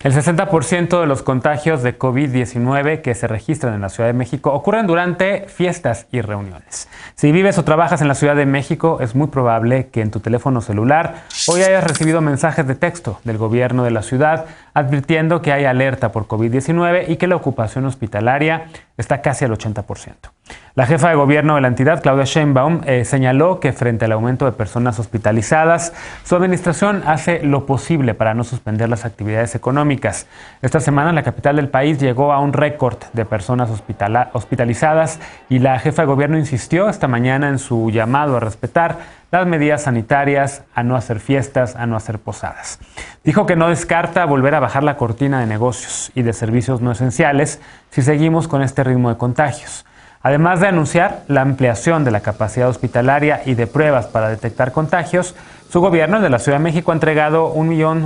El 60% de los contagios de COVID-19 que se registran en la Ciudad de México ocurren durante fiestas y reuniones. Si vives o trabajas en la Ciudad de México, es muy probable que en tu teléfono celular hoy hayas recibido mensajes de texto del gobierno de la ciudad advirtiendo que hay alerta por COVID-19 y que la ocupación hospitalaria está casi al 80%. La jefa de gobierno de la entidad, Claudia Sheinbaum, señaló que frente al aumento de personas hospitalizadas, su administración hace lo posible para no suspender las actividades económicas. Esta semana, en la capital del país llegó a un récord de personas hospitalizadas y la jefa de gobierno insistió esta mañana en su llamado a respetar las medidas sanitarias, a no hacer fiestas, a no hacer posadas. Dijo que no descarta volver a bajar la cortina de negocios y de servicios no esenciales si seguimos con este ritmo de contagios. Además de anunciar la ampliación de la capacidad hospitalaria y de pruebas para detectar contagios, su gobierno, el de la Ciudad de México, ha entregado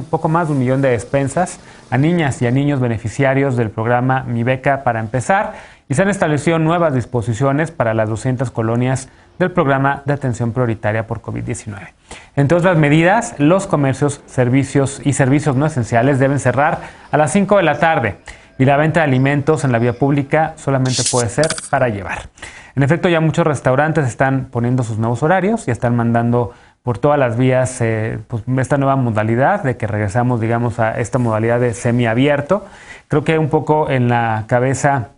poco más de 1 millón de despensas a niñas y a niños beneficiarios del programa Mi Beca para Empezar y se han establecido nuevas disposiciones para las 200 colonias del programa de atención prioritaria por COVID-19. Entre otras medidas, los comercios, servicios y servicios no esenciales deben cerrar a las 5 de la tarde. Y la venta de alimentos en la vía pública solamente puede ser para llevar. En efecto, ya muchos restaurantes están poniendo sus nuevos horarios y están mandando por todas las vías esta nueva modalidad de que regresamos, digamos, a esta modalidad de semiabierto. Creo que un poco en la cabeza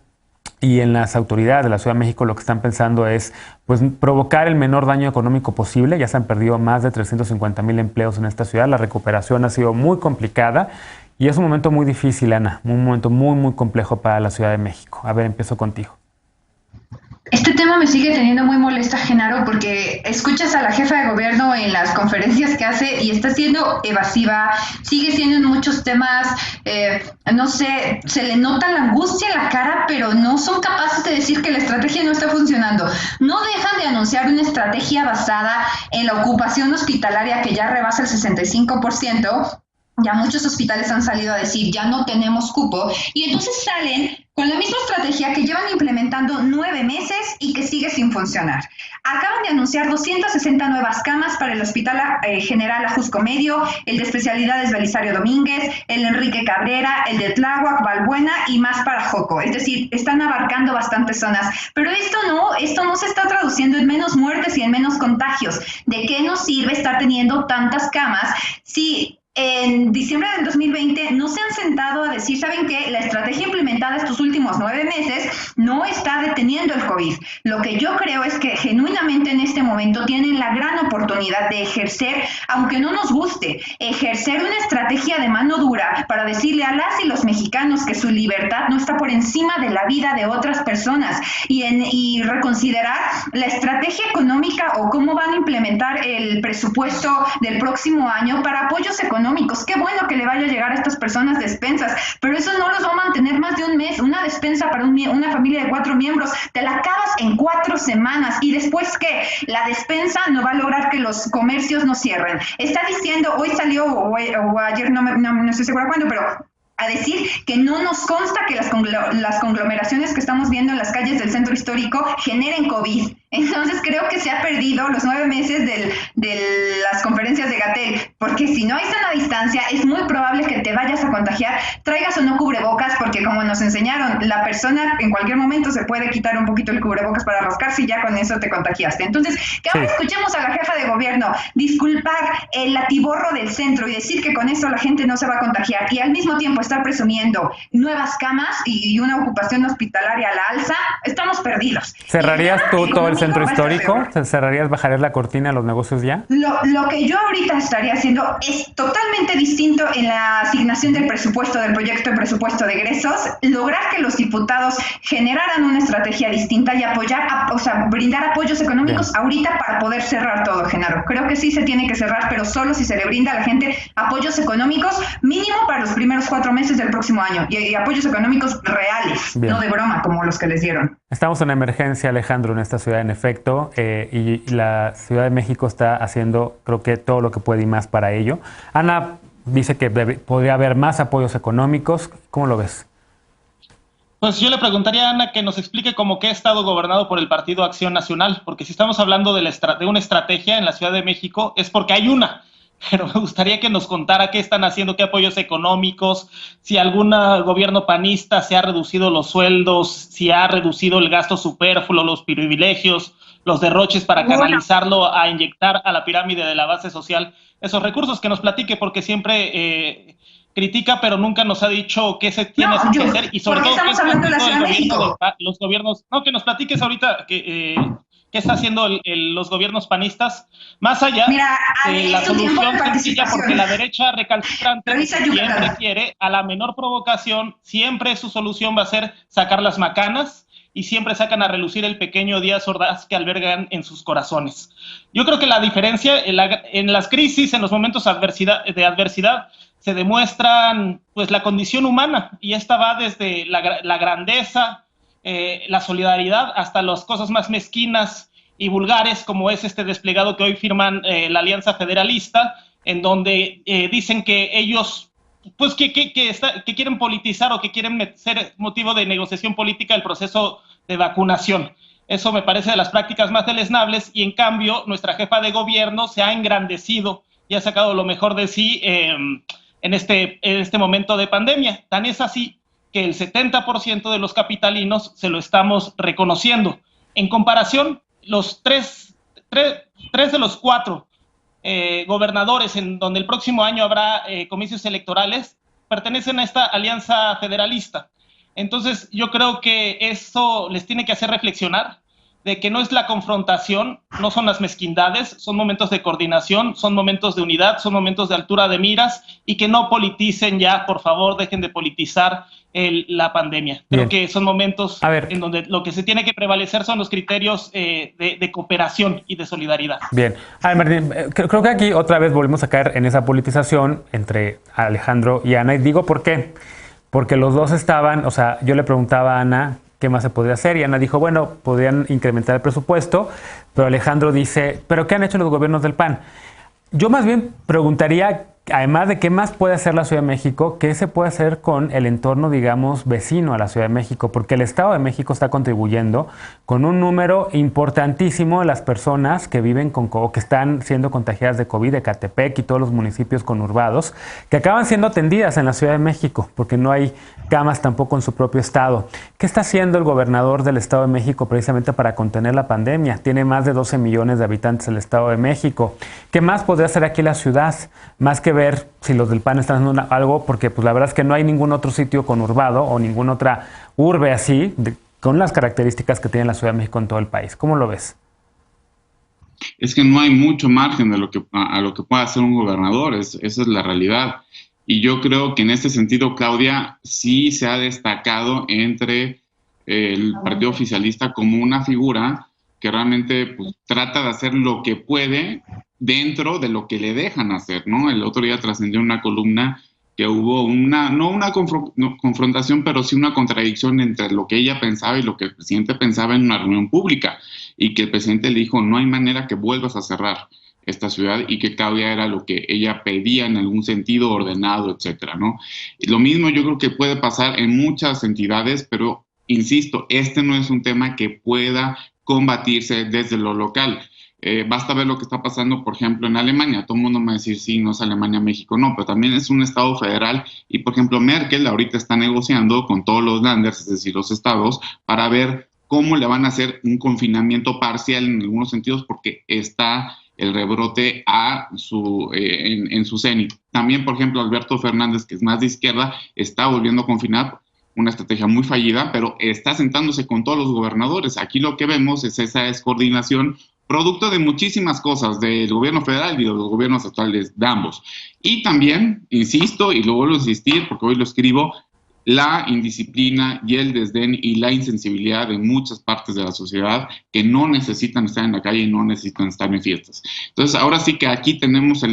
y en las autoridades de la Ciudad de México lo que están pensando es provocar el menor daño económico posible. Ya se han perdido más de 350,000 empleos en esta ciudad. La recuperación ha sido muy complicada. Y es un momento muy difícil, Ana, un momento muy, muy complejo para la Ciudad de México. A ver, empiezo contigo. Este tema me sigue teniendo muy molesta, Genaro, porque escuchas a la jefa de gobierno en las conferencias que hace y está siendo evasiva, sigue siendo en muchos temas, no sé, se le nota la angustia en la cara, pero no son capaces de decir que la estrategia no está funcionando. No dejan de anunciar una estrategia basada en la ocupación hospitalaria que ya rebasa el 65%. Ya muchos hospitales han salido a decir, ya no tenemos cupo, y entonces salen con la misma estrategia que llevan implementando 9 meses y que sigue sin funcionar. Acaban de anunciar 260 nuevas camas para el Hospital General Ajusco Medio, el de especialidades Belisario Domínguez, el Enrique Cabrera, el de Tláhuac, Balbuena y más para Joco. Es decir, están abarcando bastantes zonas. Pero esto no se está traduciendo en menos muertes y en menos contagios. ¿De qué nos sirve estar teniendo tantas camas si en diciembre del 2020 no se han sentado a decir, ¿saben qué? La estrategia implementada estos últimos 9 meses no está deteniendo el COVID. Lo que yo creo es que genuinamente en este momento tienen la gran oportunidad de ejercer, aunque no nos guste, ejercer una estrategia de mano dura para decirle a las y los mexicanos que su libertad no está por encima de la vida de otras personas y reconsiderar la estrategia económica o cómo van a implementar el presupuesto del próximo año para apoyos económicos. Qué bueno que le vaya a llegar a estas personas despensas, pero eso no los va a mantener más de un mes. Una despensa para una familia de 4 miembros, te la acabas en 4 semanas. ¿Y después qué? La despensa no va a lograr que los comercios no cierren. Está diciendo, hoy salió, o ayer, no estoy segura cuándo, pero a decir que no nos consta que las conglomeraciones que estamos viendo en las calles del centro histórico generen COVID. Entonces creo que se ha perdido los 9 meses de las conferencias de Gatell, porque si no hay sana distancia es muy probable que te vayas a contagiar, traigas o no cubrebocas, porque como nos enseñaron, la persona en cualquier momento se puede quitar un poquito el cubrebocas para rascarse y ya con eso te contagiaste. Entonces, que ahora escuchemos a la jefa de gobierno disculpar el latiborro del centro y decir que con eso la gente no se va a contagiar y al mismo tiempo estar presumiendo nuevas camas y una ocupación hospitalaria a la alza, estamos perdidos. ¿Cerrarías tú todo el centro histórico? ¿Cerrarías, bajarías la cortina a los negocios ya? Lo que yo ahorita estaría haciendo es totalmente distinto en la asignación del presupuesto, del proyecto de presupuesto de egresos, lograr que los diputados generaran una estrategia distinta y brindar apoyos económicos ahorita para poder cerrar todo, Genaro. Creo que sí se tiene que cerrar, pero solo si se le brinda a la gente apoyos económicos mínimo para los primeros 4 meses del próximo año y apoyos económicos reales, no de broma como los que les dieron. Estamos en emergencia, Alejandro, en esta ciudad, en efecto, y la Ciudad de México está haciendo, creo que todo lo que puede y más para ello. Ana dice que podría haber más apoyos económicos. ¿Cómo lo ves? Pues yo le preguntaría a Ana que nos explique cómo qué estado gobernado por el Partido Acción Nacional, porque si estamos hablando de una estrategia en la Ciudad de México es porque hay una. pero me gustaría que nos contara qué están haciendo, qué apoyos económicos, si algún gobierno panista se ha reducido los sueldos, si ha reducido el gasto superfluo, los privilegios, los derroches para canalizarlo a inyectar a la pirámide de la base social esos recursos, que nos platique, porque siempre critica, pero nunca nos ha dicho qué se tiene que hacer, y sobre todo qué estamos hablando de la Ciudad de México. Los gobiernos, no, que nos platiques ahorita qué está haciendo los gobiernos panistas, más allá de la solución sencilla, porque la derecha recalcitrante siempre quiere, a la menor provocación, siempre su solución va a ser sacar las macanas, y siempre sacan a relucir el pequeño Díaz Ordaz que albergan en sus corazones. Yo creo que la diferencia en las crisis, en los momentos de adversidad, se demuestran pues la condición humana, y esta va desde la grandeza, la solidaridad, hasta las cosas más mezquinas y vulgares, como es este desplegado que hoy firman la Alianza Federalista, en donde dicen que ellos pues que quieren politizar, o que quieren ser motivo de negociación política el proceso de vacunación. Eso me parece de las prácticas más deleznables, y en cambio nuestra jefa de gobierno se ha engrandecido y ha sacado lo mejor de sí en este momento de pandemia. Tan es así que el 70% de los capitalinos se lo estamos reconociendo. En comparación, los tres de los 4 gobernadores en donde el próximo año habrá comicios electorales pertenecen a esta alianza federalista. Entonces yo creo que eso les tiene que hacer reflexionar de que no es la confrontación, no son las mezquindades, son momentos de coordinación, son momentos de unidad, son momentos de altura de miras, y que no politicen ya, por favor, dejen de politizar la pandemia. Creo que son momentos en donde lo que se tiene que prevalecer son los criterios de cooperación y de solidaridad. Bien. A ver, Martín, creo que aquí otra vez volvemos a caer en esa politización entre Alejandro y Ana, y digo ¿por qué? Porque los dos estaban, o sea, yo le preguntaba a Ana qué más se podría hacer, y Ana dijo, bueno, podrían incrementar el presupuesto, pero Alejandro dice, ¿pero qué han hecho los gobiernos del PAN? Yo más bien preguntaría, además de qué más puede hacer la Ciudad de México, qué se puede hacer con el entorno, digamos, vecino a la Ciudad de México, porque el Estado de México está contribuyendo con un número importantísimo de las personas que viven o que están siendo contagiadas de COVID, de Ecatepec y todos los municipios conurbados, que acaban siendo atendidas en la Ciudad de México, porque no hay camas tampoco en su propio estado. ¿Qué está haciendo el gobernador del Estado de México precisamente para contener la pandemia? Tiene más de 12 millones de habitantes el Estado de México. ¿Qué más podría hacer aquí la ciudad? Más que ver si los del PAN están haciendo algo, porque pues la verdad es que no hay ningún otro sitio conurbado o ninguna otra urbe así, con las características que tiene la Ciudad de México en todo el país. ¿Cómo lo ves? Es que no hay mucho margen de a lo que pueda hacer un gobernador, esa es la realidad. Y yo creo que en este sentido, Claudia, sí se ha destacado entre el partido oficialista como una figura que realmente pues, trata de hacer lo que puede dentro de lo que le dejan hacer, ¿no? El otro día trascendió una columna que hubo no una confrontación, pero sí una contradicción entre lo que ella pensaba y lo que el presidente pensaba en una reunión pública, y que el presidente le dijo, no hay manera que vuelvas a cerrar esta ciudad, y que Claudia era lo que ella pedía en algún sentido, ordenado, etcétera, ¿no? Y lo mismo yo creo que puede pasar en muchas entidades, pero insisto, este no es un tema que pueda combatirse desde lo local. Basta ver lo que está pasando, por ejemplo, en Alemania. Todo el mundo me va a decir, sí, no es Alemania, México, no, pero también es un estado federal, y por ejemplo Merkel ahorita está negociando con todos los landers, es decir, los estados, para ver cómo le van a hacer un confinamiento parcial en algunos sentidos, porque está el rebrote en su cenit. También, por ejemplo, Alberto Fernández, que es más de izquierda, está volviendo a confinar, una estrategia muy fallida, pero está sentándose con todos los gobernadores. Aquí lo que vemos es esa descoordinación, producto de muchísimas cosas, del gobierno federal y de los gobiernos actuales de ambos. Y también, insisto, y lo vuelvo a insistir porque hoy lo escribo, la indisciplina y el desdén y la insensibilidad de muchas partes de la sociedad que no necesitan estar en la calle y no necesitan estar en fiestas. Entonces, ahora sí que aquí tenemos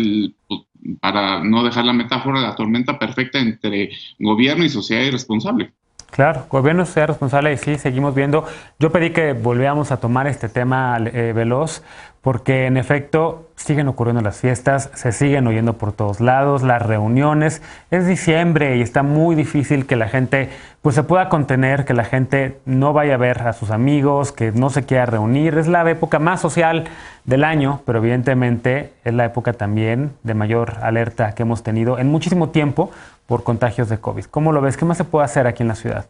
para no dejar la metáfora, la tormenta perfecta entre gobierno y sociedad irresponsable. Claro, gobierno sea responsable y sí, seguimos viendo. Yo pedí que volviéramos a tomar este tema veloz porque en efecto siguen ocurriendo las fiestas, se siguen oyendo por todos lados, las reuniones. Es diciembre y está muy difícil que la gente pues se pueda contener, que la gente no vaya a ver a sus amigos, que no se quiera reunir. Es la época más social del año, pero evidentemente es la época también de mayor alerta que hemos tenido en muchísimo tiempo por contagios de COVID. ¿Cómo lo ves? ¿Qué más se puede hacer aquí en la ciudad?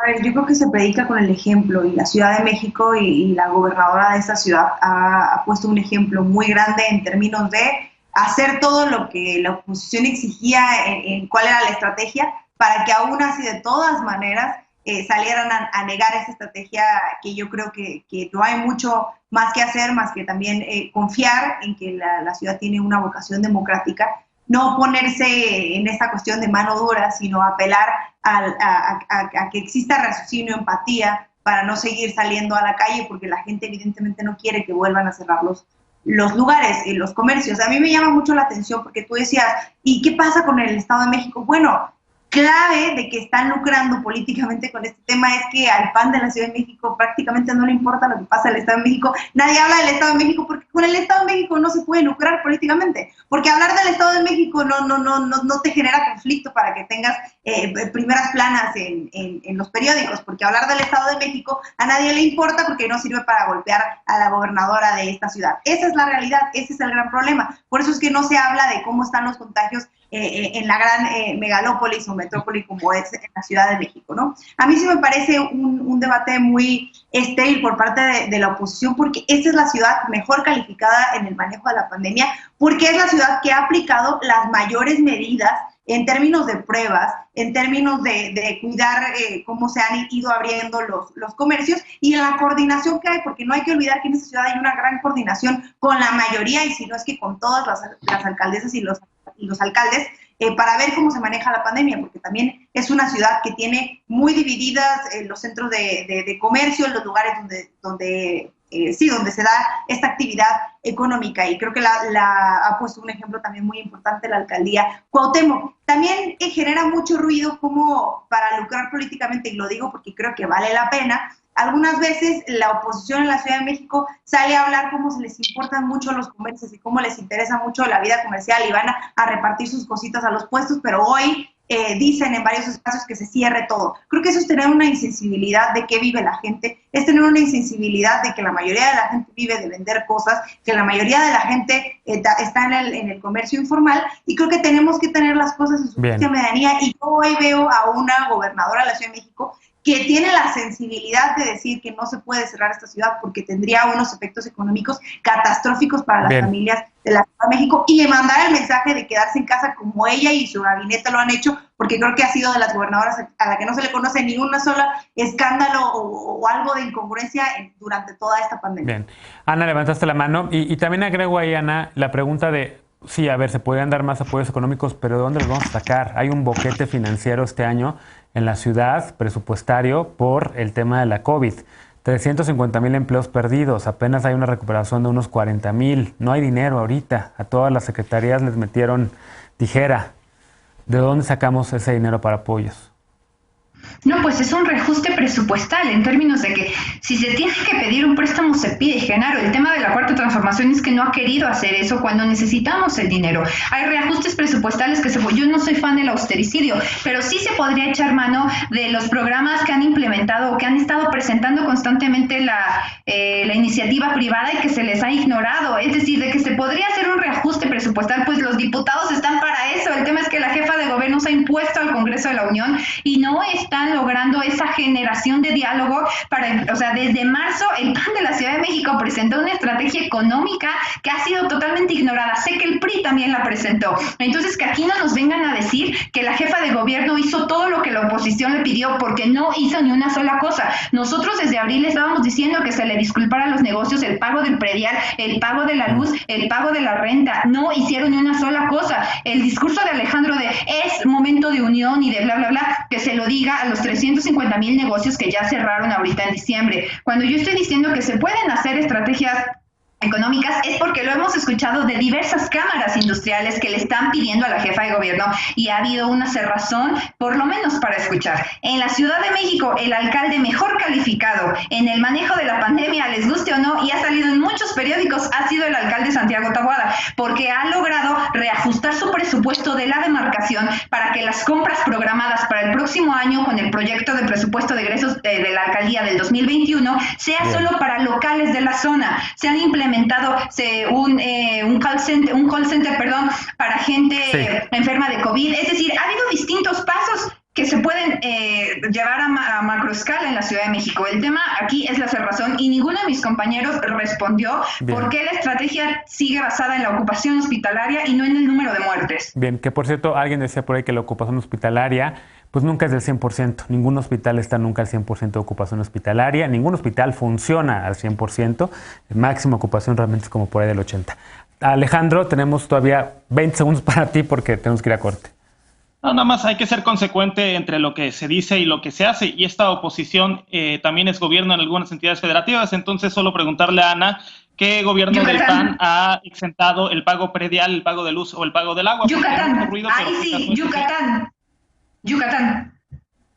A ver, yo creo que se predica con el ejemplo y la Ciudad de México y la gobernadora de esta ciudad ha puesto un ejemplo muy grande en términos de hacer todo lo que la oposición exigía en cuál era la estrategia para que aún así de todas maneras salieran a negar esa estrategia, que yo creo que no hay mucho más que hacer, más que también confiar en que la ciudad tiene una vocación democrática. No ponerse en esta cuestión de mano dura, sino apelar a que exista raciocinio, empatía, para no seguir saliendo a la calle, porque la gente evidentemente no quiere que vuelvan a cerrar los lugares, los comercios. A mí me llama mucho la atención porque tú decías, ¿y qué pasa con el Estado de México? Bueno, clave de que están lucrando políticamente con este tema es que al PAN de la Ciudad de México prácticamente no le importa lo que pasa en el Estado de México. Nadie habla del Estado de México porque con el Estado de México no se puede lucrar políticamente, porque hablar del Estado de México no te genera conflicto para que tengas primeras planas en los periódicos, porque hablar del Estado de México a nadie le importa porque no sirve para golpear a la gobernadora de esta ciudad. Esa es la realidad, ese es el gran problema. Por eso es que no se habla de cómo están los contagios en la gran megalópolis o metrópoli como es en la Ciudad de México, ¿no? A mí sí me parece un debate muy estéril por parte de la oposición, porque esta es la ciudad mejor calificada en el manejo de la pandemia, porque es la ciudad que ha aplicado las mayores medidas en términos de pruebas, en términos de cuidar cómo se han ido abriendo los comercios y en la coordinación que hay, porque no hay que olvidar que en esta ciudad hay una gran coordinación con la mayoría, y si no es que con todas las alcaldesas y los alcaldes, para ver cómo se maneja la pandemia, porque también es una ciudad que tiene muy divididas los centros de comercio, los lugares donde se da esta actividad económica, y creo que ha puesto un ejemplo también muy importante la alcaldía Cuauhtémoc. También genera mucho ruido como para lucrar políticamente, y lo digo porque creo que vale la pena. Algunas veces la oposición en la Ciudad de México sale a hablar cómo se les importan mucho los comercios y cómo les interesa mucho la vida comercial y van a repartir sus cositas a los puestos, pero hoy dicen en varios espacios que se cierre todo. Creo que eso es tener una insensibilidad de qué vive la gente, es tener una insensibilidad de que la mayoría de la gente vive de vender cosas, que la mayoría de la gente está en el comercio informal, y creo que tenemos que tener las cosas en su justa medianía. Y yo hoy veo a una gobernadora de la Ciudad de México que tiene la sensibilidad de decir que no se puede cerrar esta ciudad porque tendría unos efectos económicos catastróficos para las familias de la Ciudad de México, y de mandar el mensaje de quedarse en casa como ella y su gabinete lo han hecho, porque creo que ha sido de las gobernadoras a la que no se le conoce ni una sola escándalo o algo de incongruencia durante toda esta pandemia. Bien. Ana, levantaste la mano y también agrego ahí, Ana, la pregunta de, sí, a ver, se podrían dar más apoyos económicos, pero ¿de dónde los vamos a sacar? Hay un boquete financiero este año en la ciudad, presupuestario, por el tema de la COVID. 350,000 empleos perdidos, apenas hay una recuperación de unos 40,000. No hay dinero ahorita. A todas las secretarías les metieron tijera. ¿De dónde sacamos ese dinero para apoyos? No, pues es un reajuste presupuestal en términos de que si se tiene que pedir un préstamo se pide, Genaro. El tema de la Cuarta Transformación es que no ha querido hacer eso cuando necesitamos el dinero. Hay reajustes presupuestales yo no soy fan del austericidio, pero sí se podría echar mano de los programas que han implementado o que han estado presentando constantemente la iniciativa privada y que se les ha ignorado. Es decir, de que se podría hacer un reajuste presupuestal, pues los diputados están para eso. El tema es que la jefa de gobierno se ha impuesto al Congreso de la Unión y no están logrando esa generación de diálogo desde marzo el PAN de la Ciudad de México presentó una estrategia económica que ha sido totalmente ignorada. Sé que el PRI también la presentó. Entonces, que aquí no nos vengan a decir que la jefa de gobierno hizo todo lo que la oposición le pidió, porque no hizo ni una sola cosa. Nosotros desde abril le estábamos diciendo que se le disculpara a los negocios el pago del predial, el pago de la luz, el pago de la renta. No hicieron ni una sola cosa. El discurso de Alejandro de es momento de unión y de bla, bla, bla, que se lo diga a los 350,000 negocios que ya cerraron ahorita en diciembre. Cuando yo estoy diciendo que se pueden hacer estrategias económicas es porque lo hemos escuchado de diversas cámaras industriales que le están pidiendo a la jefa de gobierno y ha habido una cerrazón, por lo menos para escuchar. En la Ciudad de México, el alcalde mejor calificado en el manejo de la pandemia, les guste o no, y ha salido en muchos periódicos, ha sido el alcalde Santiago Taboada, porque ha logrado reajustar su presupuesto de la demarcación para que las compras programadas para el próximo año con el proyecto de presupuesto de egresos de la alcaldía del 2021 sea solo para locales de la zona. Se han implementado un call center, para gente enferma de COVID. Es decir, ha habido distintos pasos que se pueden llevar a macroescala en la Ciudad de México. El tema aquí es la cerrazón y ninguno de mis compañeros respondió por qué la estrategia sigue basada en la ocupación hospitalaria y no en el número de muertes. Bien, que por cierto, alguien decía por ahí que la ocupación hospitalaria pues nunca es del 100%. Ningún hospital está nunca al 100% de ocupación hospitalaria. Ningún hospital funciona al 100%. El máximo ocupación realmente es como por ahí del 80%. Alejandro, tenemos todavía 20 segundos para ti porque tenemos que ir a corte. No, nada más hay que ser consecuente entre lo que se dice y lo que se hace. Y esta oposición también es gobierno en algunas entidades federativas. Entonces, solo preguntarle a Ana, ¿qué gobierno del PAN ha exentado el pago predial, el pago de luz o el pago del agua? Yucatán. Yucatán.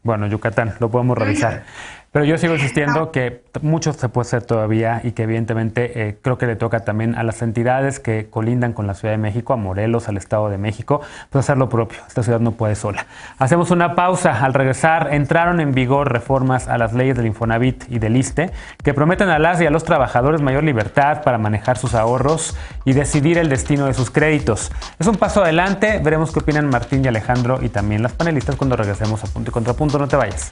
Bueno, Yucatán, lo podemos revisar. Pero yo sigo insistiendo que mucho se puede hacer todavía y que evidentemente creo que le toca también a las entidades que colindan con la Ciudad de México, a Morelos, al Estado de México, pues hacer lo propio. Esta ciudad no puede sola. Hacemos una pausa. Al regresar, entraron en vigor reformas a las leyes del Infonavit y del ISSSTE que prometen a las y a los trabajadores mayor libertad para manejar sus ahorros y decidir el destino de sus créditos. Es un paso adelante. Veremos qué opinan Martín y Alejandro y también las panelistas cuando regresemos a Punto y Contrapunto. No te vayas.